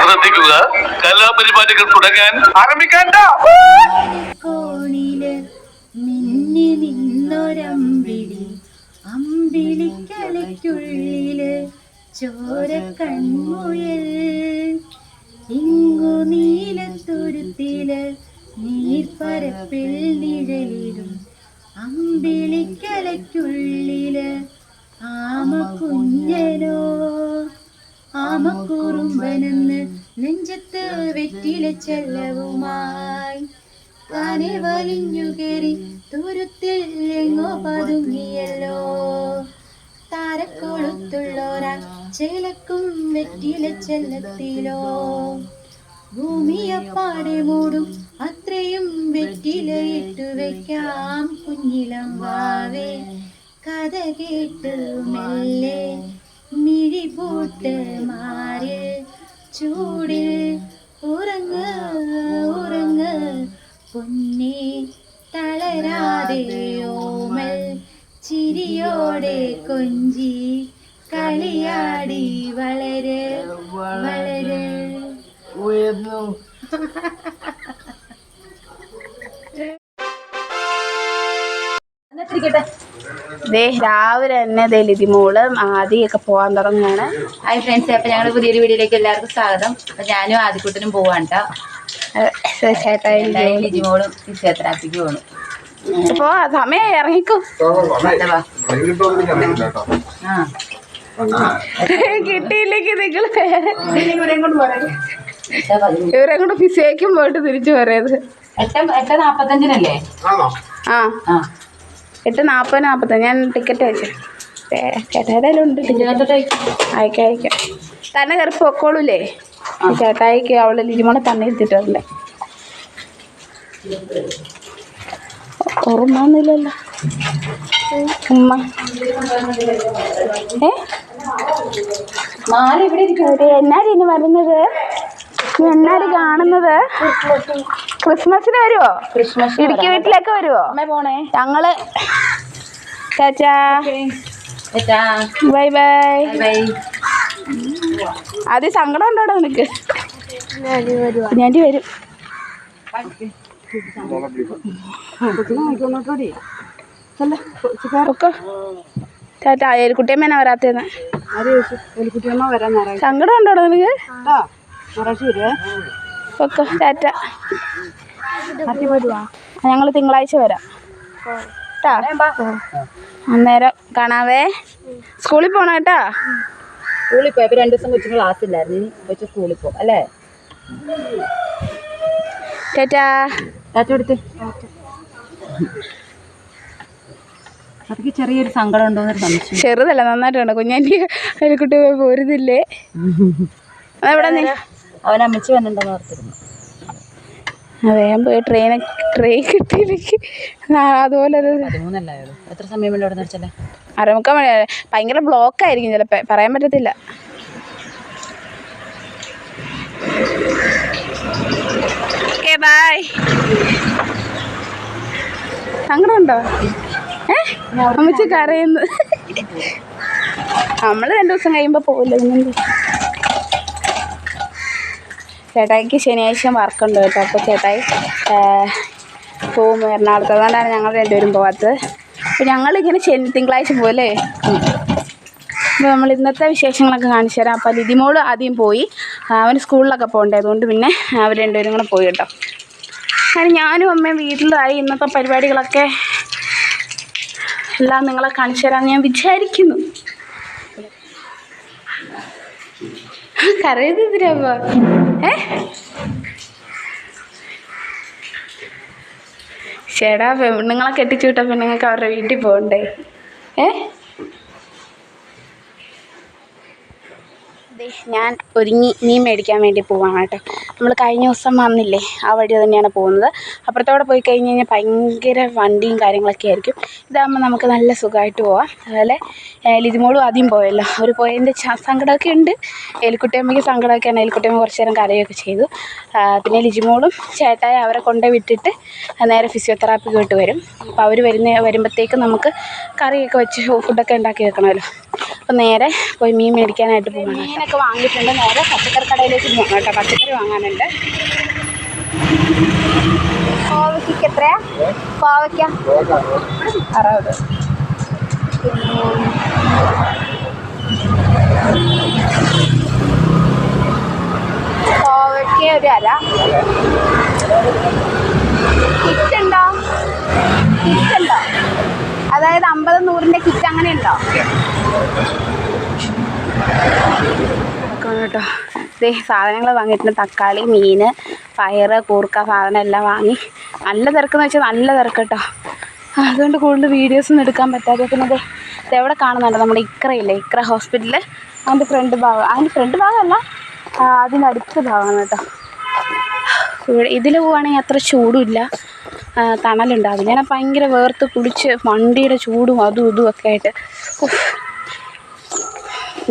ശ്രദ്ധിക്കുക, കലാപരിപാടികൾ തുടങ്ങാൻ ആരംഭിക്കാൻ. കോണില് മിന്നി നിന്നൊരമ്പിളി, അമ്പിളിക്കലയ്ക്കുള്ളില് ചോര കൺമുയൽ. ഇങ്ങു നീലത്തുരുത്തില് നീർപ്പരപ്പിൽ നിഴലിടും അമ്പിളിക്കലയ്ക്കുള്ളില് ആമക്കുഞ്ഞനോ. ആമക്കുറുമ്പനെന്ന് നെഞ്ചത്ത് വെറ്റില ചെല്ലവുമായി താനെ വലിഞ്ഞു കയറി തുരുത്തിൽ എങ്ങോ പതുങ്ങിയല്ലോ. താരക്കൊളുത്തുള്ളോരാ ചേലക്കും വെറ്റില ചെല്ലത്തിലോ. ഭൂമിയപ്പാടെ മൂടും അത്രയും വെറ്റിലയിട്ടു വെക്കാം കുഞ്ഞിലം വാവേ. കഥ കേട്ട് മെല്ലെ മിഴി പൂട്ട് മാറിൽ ചൂടിൽ ഉറങ്ങ് ഉറങ്ങ് പൊന്നേ തളരാതെ ഓമൽ ചിരിയോടെ കൊഞ്ചി കളിയാടി വളര് വളര്. രാവിലെ തന്നെ ലിതിമോള് ആദ്യമൊക്കെ പോകാൻ തുടങ്ങുകയാണ്. ഹായ് ഫ്രണ്ട്സ്, അപ്പം ഞങ്ങൾ പുതിയൊരു വീഡിയോയിലേക്ക് എല്ലാവർക്കും സ്വാഗതം. അപ്പം ഞാനും ആദ്യക്കുട്ടനും പോവാൻ കേട്ടോ. ചേട്ടായി ലിജിമോളും ഫിസിയോതെറാപ്പിക്ക് പോകണം. അപ്പോ സമയം ഇറങ്ങിക്കും. കിട്ടിയില്ലെങ്കിൽ നിങ്ങൾ ഇവരെ കൊണ്ട് ഫിസിയേക്കും പോയിട്ട് തിരിച്ചു പറയത്. 8:45 ആ 8:40 ഞാൻ ടിക്കറ്റ് അയച്ചു. ചേട്ടായിലും ഉണ്ട് അയക്കാം അയക്കാം. തന്നെ കയറി പൊക്കോളൂല്ലേ ചേട്ടായിക്ക്. അവള് ലിജിമോളെ തന്നെ ഇരുത്തിട്ടുണ്ട്. ഓർമ്മൊന്നുമില്ലല്ലോ ഉമ്മ. എന്നാടി ഇനി വരുന്നത്? എന്നാടി കാണുന്നത്? ക്രിസ്മസിന് വരുവോ? ഇടുക്കി വീട്ടിലേക്ക് വരുവോ? ഞങ്ങള് ചാച്ചാ ബൈ ബൈ. ആദ്യം സങ്കടം ഉണ്ടോടാ നിനക്ക്? ഞാൻ വരും. ചേട്ടാ എലിക്കുട്ടിയമ്മേനാ വരാത്തേന്ന്. സങ്കടം ഉണ്ടോടാ നിനക്ക്? ഓക്കെ ടാറ്റ. ഞങ്ങൾ തിങ്കളാഴ്ച വരാം കേട്ടാ. അന്നേരം കാണാവേ. സ്കൂളിൽ പോണോ കേട്ടാ? സ്കൂളിൽ പോയപ്പോൾ 2 ദിവസം കൊച്ചു ക്ലാസ് ഇല്ലായിരുന്നു. കൊച്ചു സ്കൂളിൽ പോകും അല്ലേ? ടാറ്റാ ടാറ്റ എടുത്ത്. അതൊക്കെ ചെറിയൊരു സങ്കടം ഉണ്ടോന്നൊരു സംശയം. ചെറുതല്ല, നന്നായിട്ടുണ്ട്. കുഞ്ഞാൻ്റെ എലിക്കുട്ടി പോരുന്നില്ലേ? അതെവിടെ അവൻ അമ്മച്ചി വന്നിട്ടുണ്ടെന്ന് ഓർത്തിരുന്നു. വേഗം പോയി ട്രെയിൻ കിട്ടിയില്ലെങ്കിൽ അതുപോലെ 13 എത്ര സമയം വേണ്ടി അവിടെ നിർച്ചല്ലേ? 6:45 മണി. ഭയങ്കര ബ്ലോക്കായിരിക്കും ചിലപ്പോൾ, പറയാൻ പറ്റത്തില്ല. Okay bye. സങ്കടമുണ്ടോ? അമ്മച്ചി കരയുന്നു. നമ്മൾ 2 ദിവസം കഴിയുമ്പോൾ പോകില്ല. ചേട്ടായിക്ക് ശനിയാഴ്ച വർക്കുണ്ട് കേട്ടോ. അപ്പോൾ ചേട്ടായി പോവും എറണാകുളത്ത്. അതുകൊണ്ടാണ് ഞങ്ങൾ 2 പേരും പോകാത്തത്. അപ്പോൾ ഞങ്ങളിങ്ങനെ തിങ്കളാഴ്ച പോകല്ലേ. അപ്പോൾ നമ്മൾ ഇന്നത്തെ വിശേഷങ്ങളൊക്കെ കാണിച്ചു തരാം. അപ്പോൾ ലിതിമോള് ആദ്യം പോയി, അവന് സ്കൂളിലൊക്കെ പോകണ്ടേ. അതുകൊണ്ട് പിന്നെ അവർ 2 പേരും കൂടെ പോയി കേട്ടോ. അങ്ങനെ ഞാനും അമ്മയും വീട്ടിലായി. ഇന്നത്തെ പരിപാടികളൊക്കെ എല്ലാം നിങ്ങളെ കാണിച്ചു തരാമെന്ന് ഞാൻ വിചാരിക്കുന്നു. കരയുന്നതിനാ ചേടാ. പെണ്ണുങ്ങളെ കെട്ടിച്ചു വിട്ട പെണ്ണുങ്ങൾക്ക് അവരുടെ വീട്ടിൽ പോകണ്ടേ? ഞാൻ ഒരുങ്ങി മീൻ മേടിക്കാൻ വേണ്ടി പോവാണ് കേട്ടോ. നമ്മൾ കഴിഞ്ഞ ദിവസം വന്നില്ലേ, ആ വഴി തന്നെയാണ് പോകുന്നത്. അപ്പുറത്തോടെ പോയി കഴിഞ്ഞ് കഴിഞ്ഞാൽ ഭയങ്കര വണ്ടിയും കാര്യങ്ങളൊക്കെ ആയിരിക്കും. ഇതാകുമ്പോൾ നമുക്ക് നല്ല സുഖമായിട്ട് പോവാം. അതുപോലെ ലിതിമോളും ആദ്യം പോയല്ലോ. അവർ പോയതിൻ്റെ സങ്കടമൊക്കെ ഉണ്ട്. എലിക്കുട്ടിയമ്മയ്ക്ക് സങ്കടമൊക്കെയാണ്. എലിക്കുട്ടിയമ്മ കുറച്ച് നേരം കരയൊക്കെ ചെയ്തു. പിന്നെ ലിജിമോളും ചേട്ടായി അവരെ കൊണ്ട് വിട്ടിട്ട് നേരെ ഫിസിയോതെറാപ്പിക്ക് വിട്ട് വരും. അപ്പോൾ അവർ വരുമ്പോഴത്തേക്ക് നമുക്ക് കറിയൊക്കെ വെച്ച് ഫുഡൊക്കെ ഉണ്ടാക്കി വെക്കണമല്ലോ. അപ്പോൾ നേരെ പോയി മീൻ മേടിക്കാനായിട്ട് പോകും. മീനൊക്കെ വാങ്ങിയിട്ടുണ്ട്. നേരെ പച്ചക്കറി കടയിലേക്ക് പോകണം കേട്ടോ. പച്ചക്കറി വാങ്ങാനുണ്ട്. കോവയ്ക്ക് എത്രയാ? കോവയ്ക്ക 60. കോവയ്ക്ക് ഒരു അര. കിറ്റുണ്ടോ? കിറ്റുണ്ടോ? അതായത് 50-100 കിറ്റ് അങ്ങനെ ഉണ്ടോ കേട്ടോ? ഇതേ സാധനങ്ങൾ വാങ്ങിയിട്ടുണ്ട്. തക്കാളി, മീൻ, പയറ്, കൂർക്ക സാധനം എല്ലാം വാങ്ങി. നല്ല തിരക്കെന്ന് വെച്ചാൽ നല്ല തിരക്ക് കേട്ടോ. അതുകൊണ്ട് കൂടുതൽ വീഡിയോസൊന്നും എടുക്കാൻ പറ്റാതെ. പിന്നെ ഇതെവിടെ കാണുന്നുണ്ട് നമ്മുടെ ഇക്രയില്ലേ, ഇക്ര ഹോസ്പിറ്റൽ. അതിൻ്റെ ഫ്രണ്ട് ഭാഗമല്ല, അതിനടുത്ത ഭാഗമാണ് കേട്ടോ. ഇവിടെ ഇതിൽ പോവുകയാണെങ്കിൽ അത്ര ചൂടുമില്ല, തണലുണ്ട്. അതിനെ ഭയങ്കര വേർത്ത് കുളിച്ച് വണ്ടിയുടെ ചൂടും അതും ഇതും ഒക്കെ ആയിട്ട്.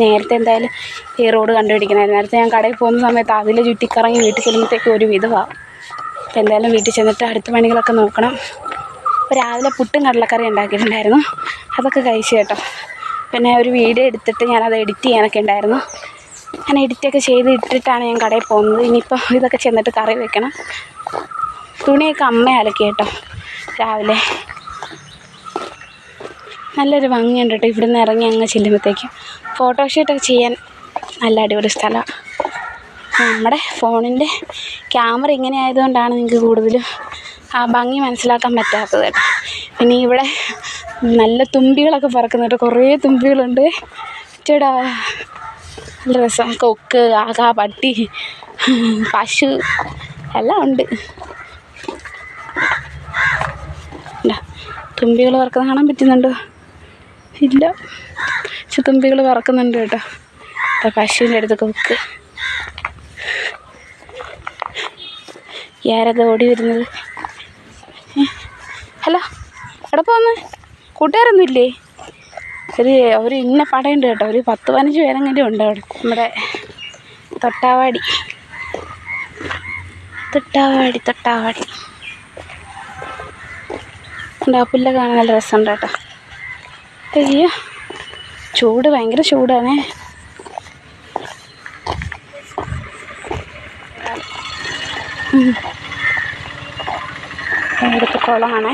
നേരത്തെ എന്തായാലും ഈ റോഡ് കണ്ടുപിടിക്കണമായിരുന്നു. നേരത്തെ ഞാൻ കടയിൽ പോകുന്ന സമയത്ത് അതിൽ ചുറ്റിക്കറങ്ങി വീട്ടിൽ ചെല്ലുമ്പോഴത്തേക്ക് ഒരു വിധമാകും. അപ്പോൾ എന്തായാലും വീട്ടിൽ ചെന്നിട്ട് അടുത്ത പണികളൊക്കെ നോക്കണം. അപ്പോൾ രാവിലെ പുട്ടും കടലക്കറി ഉണ്ടാക്കിയിട്ടുണ്ടായിരുന്നു, അതൊക്കെ കഴിച്ചു കേട്ടോ. പിന്നെ ഒരു വീഡിയോ എടുത്തിട്ട് ഞാനത് എഡിറ്റ് ചെയ്യാനൊക്കെ ഉണ്ടായിരുന്നു. ഞാൻ എഡിറ്റൊക്കെ ചെയ്ത് ഇട്ടിട്ടാണ് ഞാൻ കടയിൽ പോകുന്നത്. ഇനിയിപ്പോൾ ഇതൊക്കെ ചെന്നിട്ട് കറി വെക്കണം. തുണിയൊക്കെ അമ്മ അലക്കി കേട്ടോ രാവിലെ. നല്ലൊരു ഭംഗിയുണ്ട് കേട്ടോ ഇവിടെ നിന്ന് ഇറങ്ങി അങ്ങ് ചെല്ലുമ്പോഴത്തേക്കും. ഫോട്ടോഷൂട്ടൊക്കെ ചെയ്യാൻ നല്ല അടിപൊളി സ്ഥലമാണ്. നമ്മുടെ ഫോണിൻ്റെ ക്യാമറ ഇങ്ങനെ ആയതുകൊണ്ടാണ് നിങ്ങൾക്ക് കൂടുതലും ആ ഭംഗി മനസ്സിലാക്കാൻ പറ്റാത്തത് കേട്ടോ. പിന്നെ ഇവിടെ നല്ല തുമ്പികളൊക്കെ പറക്കുന്നുണ്ട്. കുറേ തുമ്പികളുണ്ട് ചേട്ടാ. നല്ല രസം. കൊക്ക്, കാക്ക, പട്ടി, പശു എല്ലാം ഉണ്ട്. തുമ്പികൾ പറക്കുന്ന കാണാൻ പറ്റുന്നുണ്ടോ? ഇല്ല, പക്ഷെ തുമ്പികൾ പറക്കുന്നുണ്ട് കേട്ടോ. പശുവിൻ്റെ അടുത്ത് കൊക്ക്. ആരത് ഓടി വരുന്നത്? ഹലോ, എവിടെ പോന്ന്? കൂട്ടുകാരൊന്നും ഇല്ലേ? ഒരു ഇന്ന പടയുണ്ട് കേട്ടോ. ഒരു 10-15 പേരെങ്കിലും ഉണ്ട് അവിടെ. നമ്മുടെ തൊട്ടാവാടി. ആ പുല്ല കാണാൻ നല്ല രസമുണ്ട് കേട്ടോ. അയ്യോ, ചൂട്, ഭയങ്കര ചൂടാണേ. ഇവിടുത്തെ കുളമാണേ.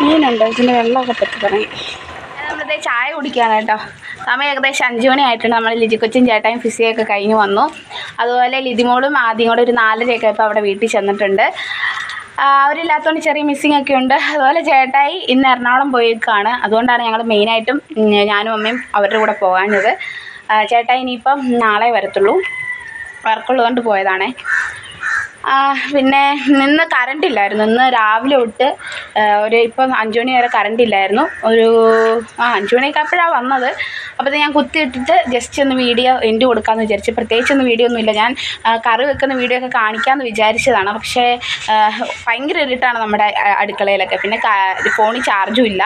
മീനുണ്ട്, ഇതിൻ്റെ വെള്ളമൊക്കെ പറ്റി തുടങ്ങി. നമ്മളിതേ ചായ കുടിക്കുകയാണ് കേട്ടോ. സമയം ഏകദേശം 5 മണി ആയിട്ടുണ്ട്. നമ്മൾ ലിജിക്കൊച്ചും ചേട്ടായും ഫിസിയൊക്കെ കഴിഞ്ഞ് വന്നു. അതുപോലെ ലിതിമോളും ആദ്യം കൂടെ ഒരു 4:30 ഇപ്പോൾ അവിടെ വീട്ടിൽ ചെന്നിട്ടുണ്ട്. അവരില്ലാത്തതുകൊണ്ട് ചെറിയ മിസ്സിങ് ഒക്കെ ഉണ്ട്. അതുപോലെ ചേട്ടായി ഇന്ന് എറണാകുളം പോയേക്കാണ്. അതുകൊണ്ടാണ് ഞങ്ങൾ മെയിനായിട്ടും ഞാനും അമ്മയും അവരുടെ കൂടെ പോകാഞ്ഞത്. ചേട്ടായി ഇനിയിപ്പം നാളെ വരത്തുള്ളൂ, വർക്കുള്ളതുകൊണ്ട് പോയതാണേ. പിന്നെ ഇന്ന് കറണ്ട് ഇല്ലായിരുന്നു. ഇന്ന് രാവിലെ തൊട്ട് ഇപ്പം 5 മണി വരെ കറണ്ട് ഇല്ലായിരുന്നു. 5 മണിയൊക്കെ അപ്പോഴാണ് വന്നത്. അപ്പോൾ ഞാൻ കുത്തിയിട്ടിട്ട് ജസ്റ്റ് ഒന്ന് വീഡിയോ എൻഡ് കൊടുക്കാമെന്ന് വിചാരിച്ചു. പ്രത്യേകിച്ചൊന്നും വീഡിയോ ഒന്നുമില്ല. ഞാൻ കറി വെക്കുന്ന വീഡിയോ ഒക്കെ കാണിക്കാമെന്ന് വിചാരിച്ചതാണ്. പക്ഷേ ഭയങ്കര ഇരുട്ടാണ് നമ്മുടെ അടുക്കളയിലൊക്കെ. പിന്നെ ഫോണിൽ ചാർജും ഇല്ല.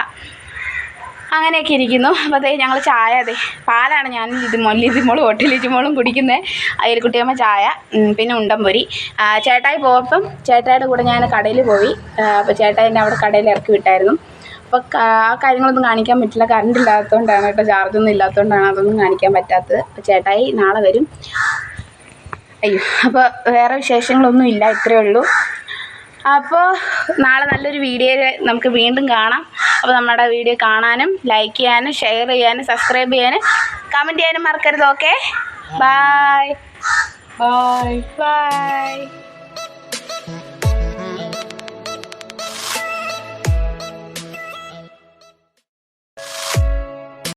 അങ്ങനെയൊക്കെ ഇരിക്കുന്നു. അപ്പോൾ അതേ ഞങ്ങൾ ചായ, പാലാണ് ഞാൻ ലിജിമോളും കുടിക്കുന്നത്. അയൽക്കുട്ടിയമ്മ ചായ, പിന്നെ ഉണ്ടംപൊരി. ചേട്ടായി പോയപ്പം ചേട്ടായിയുടെ കൂടെ ഞാൻ കടയിൽ പോയി. അപ്പോൾ ചേട്ടായി എന്നെ അവിടെ കടയിൽ ഇറക്കി വിട്ടായിരുന്നു. അപ്പോൾ ആ കാര്യങ്ങളൊന്നും കാണിക്കാൻ പറ്റില്ല, കറണ്ട് ഇല്ലാത്തതുകൊണ്ടാണ് കേട്ടോ. ചാർജൊന്നും ഇല്ലാത്തതുകൊണ്ടാണ് അതൊന്നും കാണിക്കാൻ പറ്റാത്തത്. അപ്പോൾ ചേട്ടായി നാളെ വരും. അപ്പോൾ വേറെ വിശേഷങ്ങളൊന്നും ഇല്ല, ഇത്രയേ ഉള്ളൂ. അപ്പോൾ നാളെ നല്ലൊരു വീഡിയോയിൽ നമുക്ക് വീണ്ടും കാണാം. അപ്പോൾ നമ്മുടെ വീഡിയോ കാണാനും ലൈക്ക് ചെയ്യാനും ഷെയർ ചെയ്യാനും സബ്സ്ക്രൈബ് ചെയ്യാനും കമൻറ്റ് ചെയ്യാനും മറക്കരുത്. Okay, by.